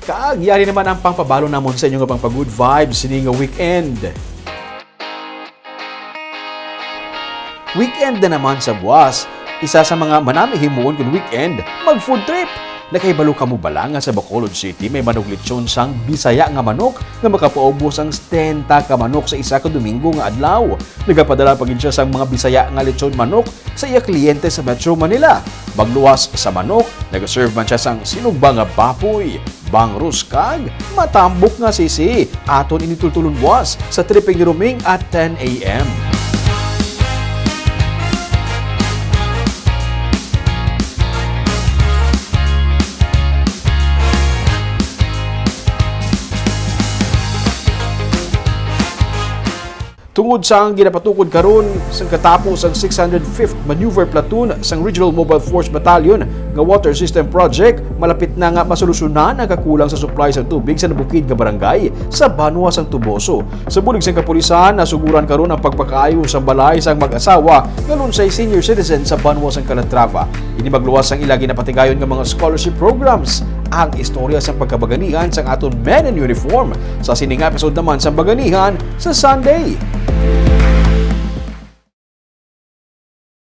Kaagyari naman ang pangpabalo namon sa inyo nga pang good vibes sini nga weekend. Weekend na naman sa buwas. Isa sa mga manami himuon kung weekend, mag-food trip. Nakaibalo ka mo bala nga sa Bacolod City may manok lechon sang Bisaya nga manok nga makapaubos ang 70 ka manok sa isa ka Domingo nga adlaw. Nagapadala pagin siya sang mga Bisaya nga lechon manok sa iya kliyente sa Metro Manila. Magluwas sa manok, nagaserve man siya sang sinugba nga baboy, bangrus kag matambok nga sisi. Aton initultulon buwas sa tripping ni Ruming at 10 a.m. Tungod sa ang ginapatukod karon sang katapos ang 605th Maneuver Platoon sang Regional Mobile Force Battalion nga Water System Project, malapit na nga masolusyonan ang kakulang sa supply sa tubig sa nabukid nga barangay sa Banwa sang Tuboso. Sa bulig sang kapulisan, nasuguran karon ang pagpakaayo sa balay sang mag-asawa nga lunsay senior citizen sa Banwa sang Calatrava. Ini magluwas ang ilagi na patigayon nga mga scholarship programs. Ang istorya sa pagkabaganihan sang aton men in uniform sa sining episode naman sa Baganihan sa Sunday.